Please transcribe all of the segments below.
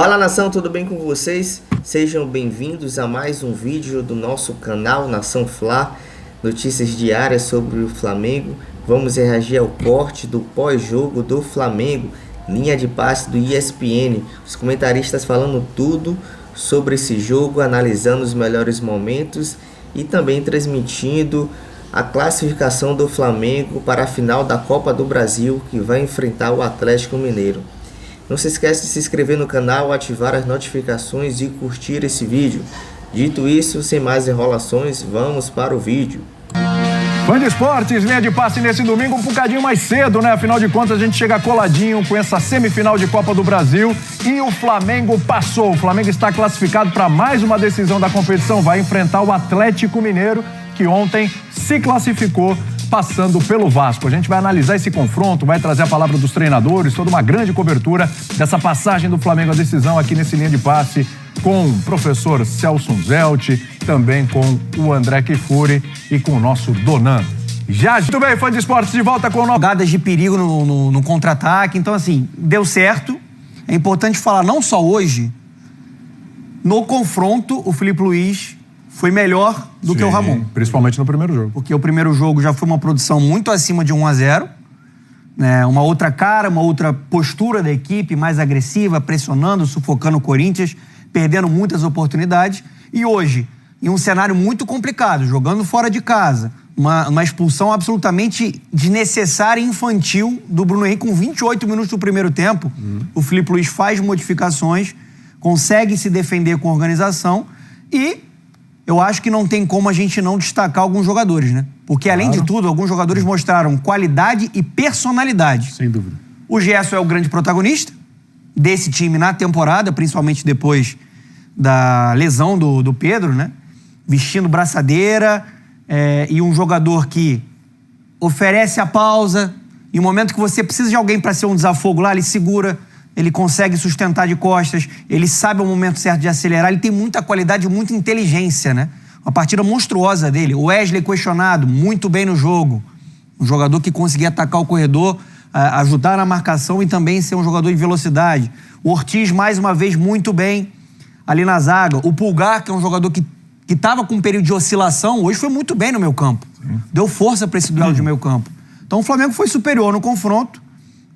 Fala nação, tudo bem com vocês? Sejam bem-vindos a mais um vídeo do nosso canal Nação Fla, notícias diárias sobre o Flamengo. Vamos reagir ao corte do pós-jogo do Flamengo, linha de passe do ESPN, os comentaristas falando tudo sobre esse jogo, analisando os melhores momentos e também transmitindo a classificação do Flamengo para a final da Copa do Brasil, que vai enfrentar o Atlético Mineiro. Não se esqueça de se inscrever no canal, ativar as notificações e curtir esse vídeo. Dito isso, sem mais enrolações, vamos para o vídeo. Fã de esportes, linha de passe nesse domingo um bocadinho mais cedo, né? Afinal de contas, a gente chega coladinho com essa semifinal de Copa do Brasil e o Flamengo passou. O Flamengo está classificado para mais uma decisão da competição. Vai enfrentar o Atlético Mineiro, que ontem se classificou passando pelo Vasco. A gente vai analisar esse confronto, vai trazer a palavra dos treinadores, toda uma grande cobertura dessa passagem do Flamengo à decisão aqui nesse linha de passe com o professor Celso Zelt, também com o André Kifuri e com o nosso Donan. Muito bem, fã de esportes, de volta com o nosso... Jogadas de perigo no contra-ataque, então assim, deu certo. É importante falar, não só hoje, no confronto, o Filipe Luís foi melhor do que o Ramon. Principalmente no primeiro jogo. Porque o primeiro jogo já foi uma produção muito acima de 1-0, né? Uma outra cara, uma outra postura da equipe, mais agressiva, pressionando, sufocando o Corinthians, perdendo muitas oportunidades. E hoje, em um cenário muito complicado, jogando fora de casa, uma expulsão absolutamente desnecessária e infantil do Bruno Henrique com 28 minutos do primeiro tempo. O Filipe Luís faz modificações, consegue se defender com organização e eu acho que não tem como a gente não destacar alguns jogadores, né? Porque, além de tudo, alguns jogadores mostraram qualidade e personalidade. Sem dúvida. O Gerson é o grande protagonista desse time na temporada, principalmente depois da lesão do Pedro, né? Vestindo braçadeira, e um jogador que oferece a pausa. E no momento que você precisa de alguém para ser um desafogo lá, ele segura, ele consegue sustentar de costas, ele sabe o momento certo de acelerar, ele tem muita qualidade e muita inteligência, né? Uma partida monstruosa dele. O Wesley questionado, muito bem no jogo. Um jogador que conseguia atacar o corredor, ajudar na marcação e também ser um jogador de velocidade. O Ortiz, mais uma vez, muito bem ali na zaga. O Pulgar, que é um jogador que estava com um período de oscilação, hoje foi muito bem no meio campo. Deu força para esse duelo de meio campo. Então o Flamengo foi superior no confronto,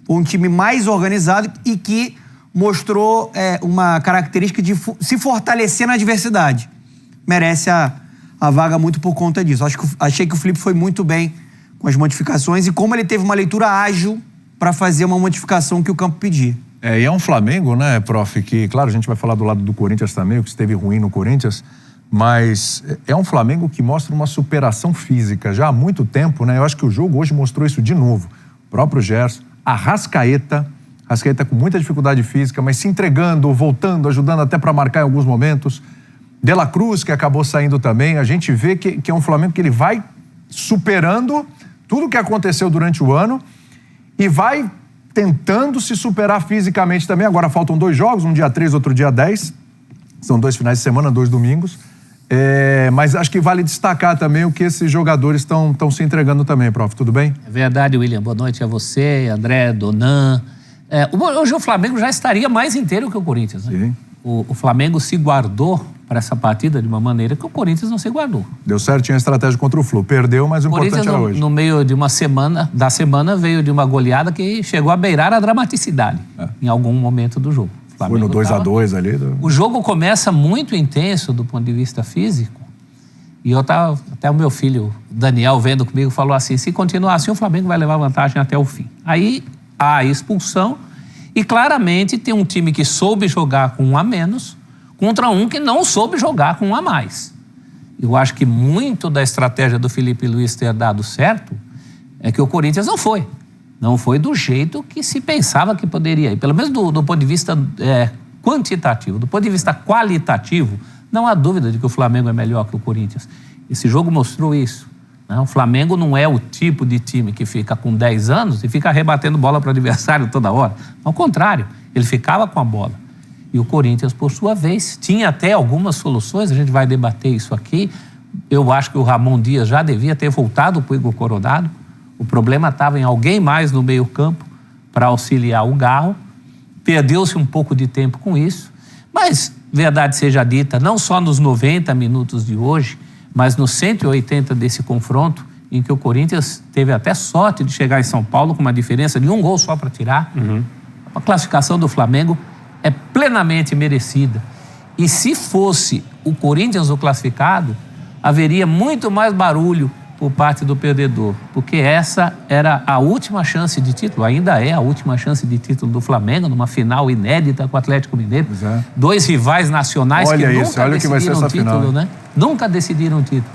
um time mais organizado e que mostrou uma característica de se fortalecer na adversidade. Merece a vaga muito por conta disso. Achei que o Felipe foi muito bem com as modificações e como ele teve uma leitura ágil para fazer uma modificação que o campo pedia. E é um Flamengo, né, prof, que, claro, a gente vai falar do lado do Corinthians também, o que esteve ruim no Corinthians, mas é um Flamengo que mostra uma superação física já há muito tempo, né? Eu acho que o jogo hoje mostrou isso de novo. O próprio Gerson, Arrascaeta com muita dificuldade física, mas se entregando, voltando, ajudando até para marcar em alguns momentos. De La Cruz, que acabou saindo também. A gente vê que é um Flamengo que ele vai superando tudo o que aconteceu durante o ano e vai tentando se superar fisicamente também. Agora faltam 2 jogos, um dia 3, outro dia 10. São 2 finais de semana, 2 domingos. Mas acho que vale destacar também o que esses jogadores estão se entregando também, prof. Tudo bem? É verdade, William. Boa noite a você, André, Donan. Hoje o Flamengo já estaria mais inteiro que o Corinthians, né? Sim. O Flamengo se guardou para essa partida de uma maneira que o Corinthians não se guardou. Deu certinho a estratégia contra o Flu. Perdeu, mas o importante era hoje. No meio de uma semana, veio de uma goleada que chegou a beirar a dramaticidade em algum momento do jogo. Foi no 2-2 ali. O jogo começa muito intenso do ponto de vista físico. E até o meu filho, Daniel, vendo comigo, falou assim, se continuar assim, o Flamengo vai levar vantagem até o fim. Aí há a expulsão e claramente tem um time que soube jogar com 1 a menos contra um que não soube jogar com 1 a mais. Eu acho que muito da estratégia do Filipe Luís ter dado certo é que o Corinthians não foi. Não foi do jeito que se pensava que poderia ir. Pelo menos do ponto de vista quantitativo. Do ponto de vista qualitativo, não há dúvida de que o Flamengo é melhor que o Corinthians. Esse jogo mostrou isso. Né? O Flamengo não é o tipo de time que fica com 10 anos e fica rebatendo bola para o adversário toda hora. Ao contrário, ele ficava com a bola. E o Corinthians, por sua vez, tinha até algumas soluções. A gente vai debater isso aqui. Eu acho que o Ramon Dias já devia ter voltado para o Igor Coronado. O problema estava em alguém mais no meio-campo para auxiliar o Garro. Perdeu-se um pouco de tempo com isso. Mas, verdade seja dita, não só nos 90 minutos de hoje, mas nos 180 desse confronto, em que o Corinthians teve até sorte de chegar em São Paulo com uma diferença de 1 gol só para tirar. A classificação do Flamengo é plenamente merecida. E se fosse o Corinthians o classificado, haveria muito mais barulho por parte do perdedor, porque essa era a última chance de título, ainda é a última chance de título do Flamengo, numa final inédita com o Atlético Mineiro. Dois rivais nacionais que nunca decidiram o título, né? Nunca decidiram o título.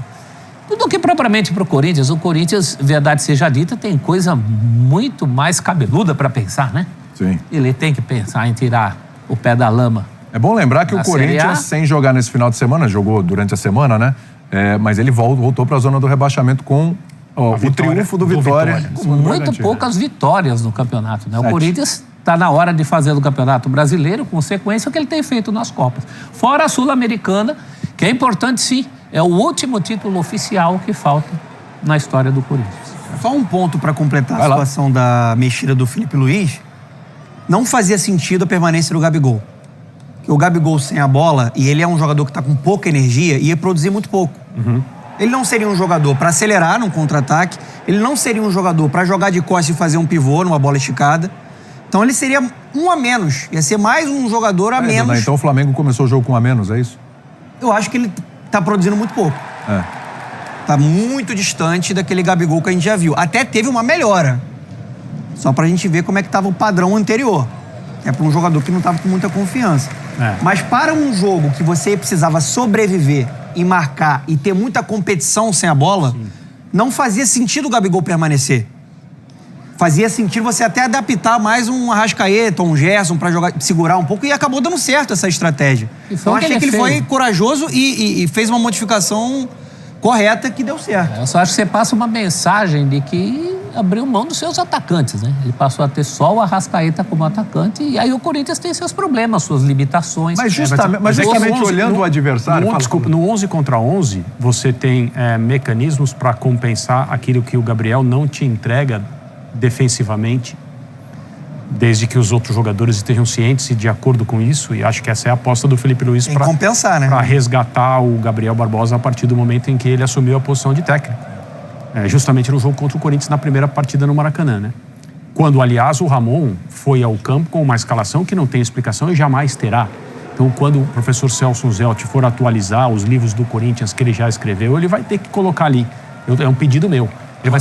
Tudo que propriamente para o Corinthians, verdade seja dita, tem coisa muito mais cabeluda para pensar, né? Sim. Ele tem que pensar em tirar o pé da lama. É bom lembrar que o Corinthians, sem jogar nesse final de semana, jogou durante a semana, né? Mas ele voltou para a zona do rebaixamento com o triunfo do Vitória. Com muito poucas vitórias no campeonato, né? O Corinthians está na hora de fazer o Campeonato Brasileiro, com sequência que ele tem feito nas Copas. Fora a Sul-Americana, que é importante sim, é o último título oficial que falta na história do Corinthians. Só um ponto para completar a situação da mexida do Felipe Luiz. Não fazia sentido a permanência do Gabigol. O Gabigol sem a bola, e ele é um jogador que está com pouca energia, ia produzir muito pouco. Ele não seria um jogador para acelerar num contra-ataque, ele não seria um jogador para jogar de costas e fazer um pivô numa bola esticada. Então ele seria um a menos, ia ser mais um jogador a menos. Então o Flamengo começou o jogo com um a menos, é isso? Eu acho que ele está produzindo muito pouco. Está muito distante daquele Gabigol que a gente já viu. Até teve uma melhora, só para a gente ver como é que estava o padrão anterior. É para um jogador que não estava com muita confiança. Mas para um jogo que você precisava sobreviver e marcar e ter muita competição sem a bola, não fazia sentido o Gabigol permanecer. Fazia sentido você até adaptar mais um Arrascaeta, um Gerson para jogar, segurar um pouco, e acabou dando certo essa estratégia. Então achei que ele foi corajoso e fez uma modificação correta que deu certo. Eu só acho que você passa uma mensagem de que abriu mão dos seus atacantes, né? Ele passou a ter só o Arrascaeta como atacante, e aí o Corinthians tem seus problemas, suas limitações. Mas justamente olhando o adversário... No 11 contra 11, você tem mecanismos para compensar aquilo que o Gabriel não te entrega defensivamente, desde que os outros jogadores estejam cientes e de acordo com isso, e acho que essa é a aposta do Felipe Luiz para compensar, né? Para resgatar o Gabriel Barbosa a partir do momento em que ele assumiu a posição de técnico. Justamente no jogo contra o Corinthians, na primeira partida no Maracanã, né? Quando, aliás, o Ramon foi ao campo com uma escalação que não tem explicação e jamais terá. Então, quando o professor Celso Zelt for atualizar os livros do Corinthians que ele já escreveu, ele vai ter que colocar ali. É um pedido meu. Ele vai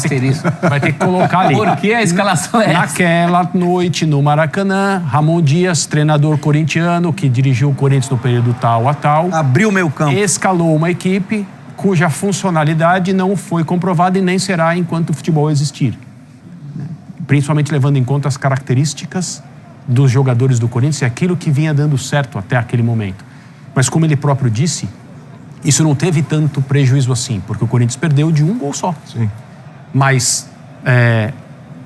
ter que colocar ali. Por que a escalação é essa? Naquela noite no Maracanã, Ramon Dias, treinador corintiano, que dirigiu o Corinthians no período tal a tal. Abriu o meio campo. Escalou uma equipe cuja funcionalidade não foi comprovada e nem será enquanto o futebol existir. Principalmente levando em conta as características dos jogadores do Corinthians e aquilo que vinha dando certo até aquele momento. Mas como ele próprio disse, isso não teve tanto prejuízo assim, porque o Corinthians perdeu de 1 gol só. Sim. Mas,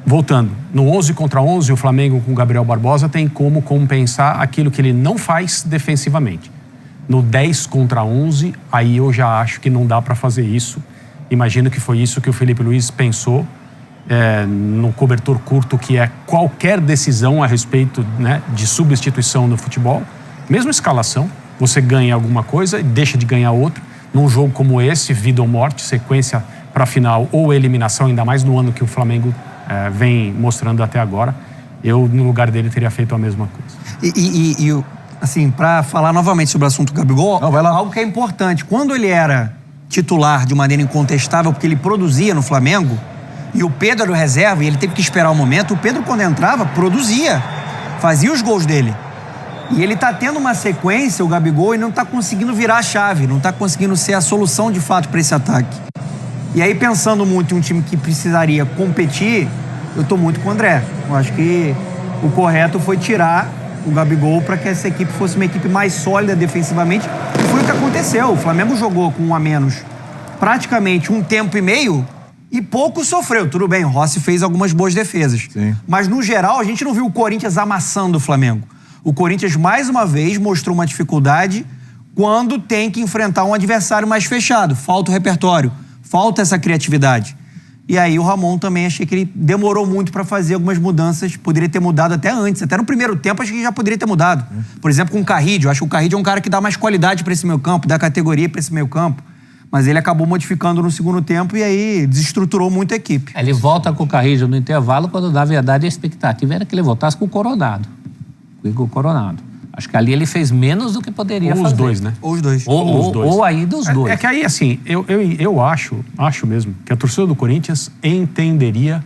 voltando, no 11 contra 11, o Flamengo com o Gabriel Barbosa tem como compensar aquilo que ele não faz defensivamente. No 10 contra 11, aí eu já acho que não dá para fazer isso. Imagino que foi isso que o Felipe Luiz pensou no cobertor curto, que é qualquer decisão a respeito, né, de substituição no futebol. Mesmo escalação, você ganha alguma coisa e deixa de ganhar outra. Num jogo como esse, vida ou morte, sequência para a final ou eliminação, ainda mais no ano que o Flamengo vem mostrando até agora, eu, no lugar dele, teria feito a mesma coisa. Assim, para falar novamente sobre o assunto do Gabigol, algo que é importante. Quando ele era titular de maneira incontestável, porque ele produzia no Flamengo, e o Pedro era o reserva, e ele teve que esperar o momento, o Pedro, quando entrava, produzia, fazia os gols dele. E ele tá tendo uma sequência, o Gabigol, e não tá conseguindo virar a chave, não tá conseguindo ser a solução de fato para esse ataque. E aí, pensando muito em um time que precisaria competir, eu tô muito com o André. Eu acho que o correto foi tirar o Gabigol para que essa equipe fosse uma equipe mais sólida defensivamente. E foi o que aconteceu. O Flamengo jogou com 1 a menos praticamente 1 tempo e meio e pouco sofreu. Tudo bem, o Rossi fez algumas boas defesas. Sim. Mas, no geral, a gente não viu o Corinthians amassando o Flamengo. O Corinthians, mais uma vez, mostrou uma dificuldade quando tem que enfrentar um adversário mais fechado. Falta o repertório, falta essa criatividade. E aí o Ramon também achei que ele demorou muito para fazer algumas mudanças. Poderia ter mudado até antes. Até no primeiro tempo acho que já poderia ter mudado. Por exemplo, com o Carrillo. Acho que o Carrillo é um cara que dá mais qualidade para esse meio campo, dá categoria para esse meio campo. Mas ele acabou modificando no segundo tempo e aí desestruturou muito a equipe. Ele volta com o Carrillo no intervalo, quando na verdade a expectativa era que ele voltasse com o Coronado. Com o Igor Coronado. Acho que ali ele fez menos do que poderia fazer. Ou os dois, né? Ou os dois. Ou aí dos dois. É que aí, assim, eu acho mesmo que a torcida do Corinthians entenderia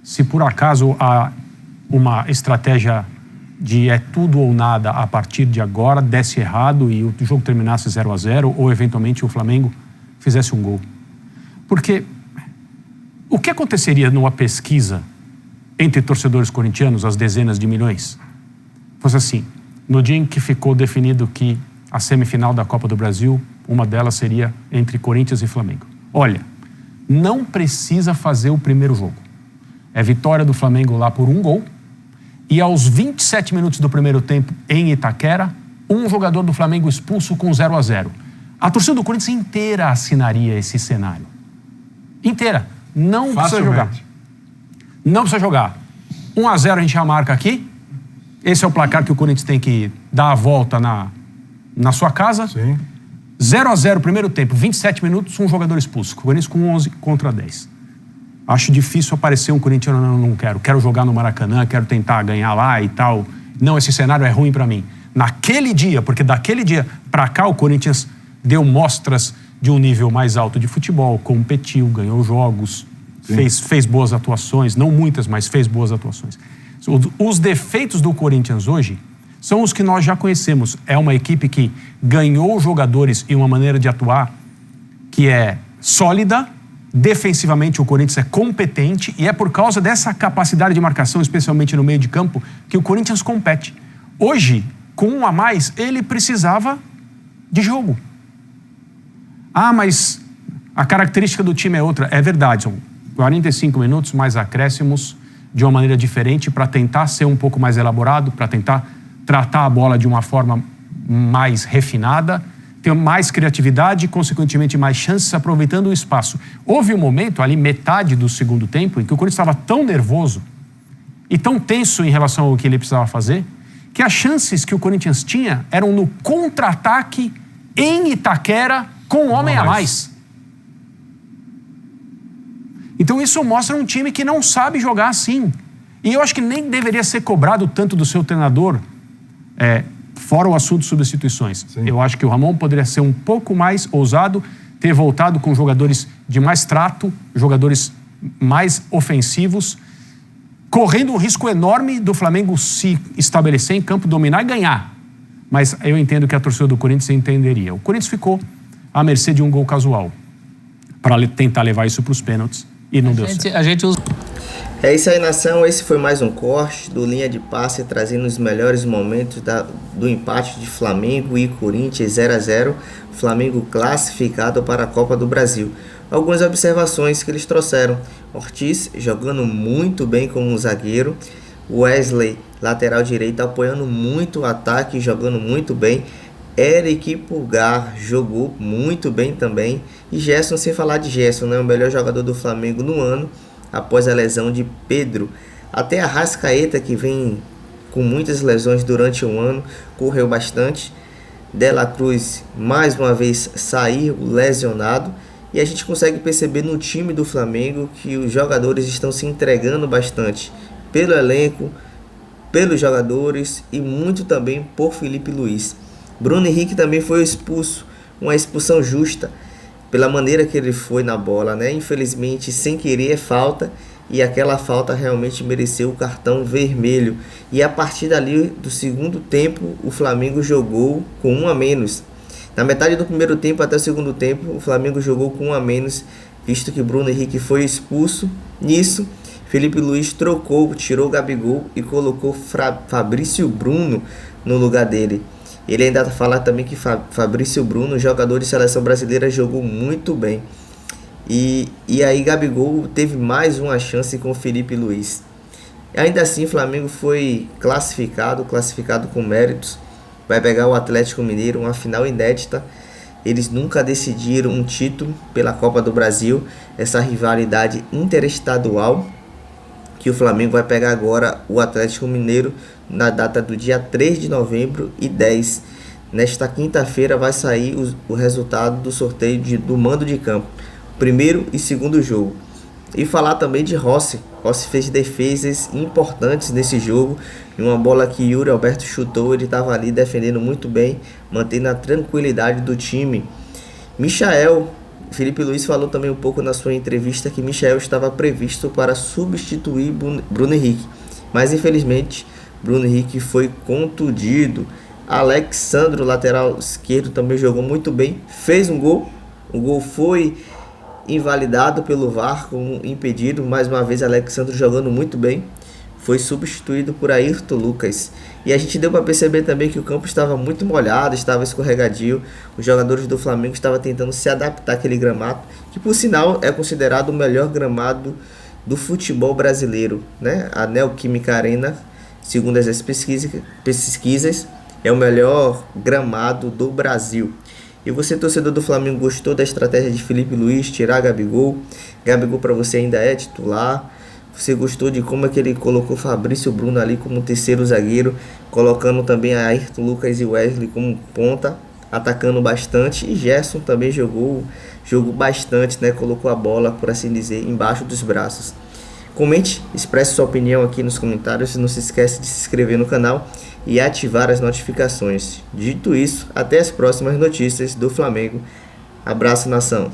se por acaso há uma estratégia de é tudo ou nada a partir de agora desse errado e o jogo terminasse 0-0 ou eventualmente o Flamengo fizesse um gol. Porque o que aconteceria numa pesquisa entre torcedores corintianos, as dezenas de milhões, fosse assim: no dia em que ficou definido que a semifinal da Copa do Brasil, uma delas seria entre Corinthians e Flamengo. Olha, não precisa fazer o primeiro jogo. É vitória do Flamengo lá por 1 gol. E aos 27 minutos do primeiro tempo, em Itaquera, um jogador do Flamengo expulso com 0-0. A torcida do Corinthians inteira assinaria esse cenário. Inteira. Não precisa jogar. Não precisa jogar. 1-0 a gente já marca aqui. Esse é o placar que o Corinthians tem que dar a volta na sua casa. Sim. 0-0 primeiro tempo, 27 minutos, um jogador expulso. O Corinthians com 11 contra 10. Acho difícil aparecer um corintiano, não quero. Quero jogar no Maracanã, quero tentar ganhar lá e tal. Não, esse cenário é ruim para mim. Naquele dia, porque daquele dia para cá o Corinthians deu mostras de um nível mais alto de futebol, competiu, ganhou jogos, fez boas atuações, não muitas, mas fez boas atuações. Os defeitos do Corinthians hoje são os que nós já conhecemos. É uma equipe que ganhou jogadores e uma maneira de atuar que é sólida. Defensivamente o Corinthians é competente e é por causa dessa capacidade de marcação, especialmente no meio de campo, que o Corinthians compete. Hoje, com 1 a mais, ele precisava de jogo. Ah, mas a característica do time é outra. É verdade, são 45 minutos mais acréscimos de uma maneira diferente para tentar ser um pouco mais elaborado, para tentar tratar a bola de uma forma mais refinada, ter mais criatividade e, consequentemente, mais chances aproveitando o espaço. Houve um momento, ali, metade do segundo tempo, em que o Corinthians estava tão nervoso e tão tenso em relação ao que ele precisava fazer, que as chances que o Corinthians tinha eram no contra-ataque em Itaquera com um homem a mais. Então isso mostra um time que não sabe jogar assim. E eu acho que nem deveria ser cobrado tanto do seu treinador, fora o assunto de substituições. Sim. Eu acho que o Ramon poderia ser um pouco mais ousado, ter voltado com jogadores de mais trato, jogadores mais ofensivos, correndo um risco enorme do Flamengo se estabelecer em campo, dominar e ganhar. Mas eu entendo que a torcida do Corinthians entenderia. O Corinthians ficou à mercê de um gol casual para tentar levar isso para os pênaltis e não deu certo. A gente usa... É isso aí, nação. Esse foi mais um corte do Linha de Passe, trazendo os melhores momentos do empate de Flamengo e Corinthians 0-0. Flamengo classificado para a Copa do Brasil. Algumas observações que eles trouxeram. Ortiz jogando muito bem como um zagueiro. Wesley, lateral direito, apoiando muito o ataque, jogando muito bem. Eric Pulgar jogou muito bem também. E Gerson, sem falar de Gerson, né? O melhor jogador do Flamengo no ano, após a lesão de Pedro. Até a Arrascaeta, que vem com muitas lesões durante o ano, correu bastante. De La Cruz, mais uma vez, saiu lesionado. E a gente consegue perceber no time do Flamengo que os jogadores estão se entregando bastante pelo elenco, pelos jogadores e muito também por Felipe Luiz. Bruno Henrique também foi expulso, uma expulsão justa, pela maneira que ele foi na bola, né? Infelizmente, sem querer, é falta, e aquela falta realmente mereceu o cartão vermelho. E a partir dali, do segundo tempo, o Flamengo jogou com 1 a menos. Na metade do primeiro tempo até o segundo tempo, o Flamengo jogou com 1 a menos, visto que Bruno Henrique foi expulso. Nisso, Felipe Luiz trocou, tirou o Gabigol e colocou Fabrício Bruno no lugar dele. Ele ainda fala também que Fabrício Bruno, jogador de seleção brasileira, jogou muito bem. E aí Gabigol teve mais uma chance com o Felipe Luiz. Ainda assim, o Flamengo foi classificado com méritos. Vai pegar o Atlético Mineiro, uma final inédita. eles nunca decidiram um título pela Copa do Brasil. Essa rivalidade interestadual que o Flamengo vai pegar agora o Atlético Mineiro na data do dia 3 de novembro e 10. Nesta quinta-feira vai sair o resultado do sorteio do mando de campo, primeiro e segundo jogo. E falar também de Rossi. Rossi fez defesas importantes nesse jogo. E uma bola que Yuri Alberto chutou, ele estava ali defendendo muito bem, mantendo a tranquilidade do time. Michael, Felipe Luiz falou também um pouco na sua entrevista que Michael estava previsto para substituir Bruno Henrique. Mas infelizmente Bruno Henrique foi contundido. Alexandro, lateral esquerdo, também jogou muito bem. Fez um gol. O gol foi invalidado pelo VAR como impedido. Mais uma vez Alexandre jogando muito bem, foi substituído por Ayrton Lucas. E a gente deu para perceber também que o campo estava muito molhado, estava escorregadio. Os jogadores do Flamengo estavam tentando se adaptar àquele gramado, que por sinal é considerado o melhor gramado do futebol brasileiro, né? A Neoquímica Arena, segundo as pesquisas, é o melhor gramado do Brasil. E você, torcedor do Flamengo, gostou da estratégia de Felipe Luiz tirar Gabigol? Gabigol para você ainda é titular? Você gostou de como é que ele colocou Fabrício Bruno ali como terceiro zagueiro, colocando também a Ayrton Lucas e Wesley como ponta, atacando bastante? E Gerson também jogou bastante, né? Colocou a bola, por assim dizer, embaixo dos braços. Comente, expresse sua opinião aqui nos comentários. Não se esqueça de se inscrever no canal e ativar as notificações. Dito isso, até as próximas notícias do Flamengo. Abraço, nação!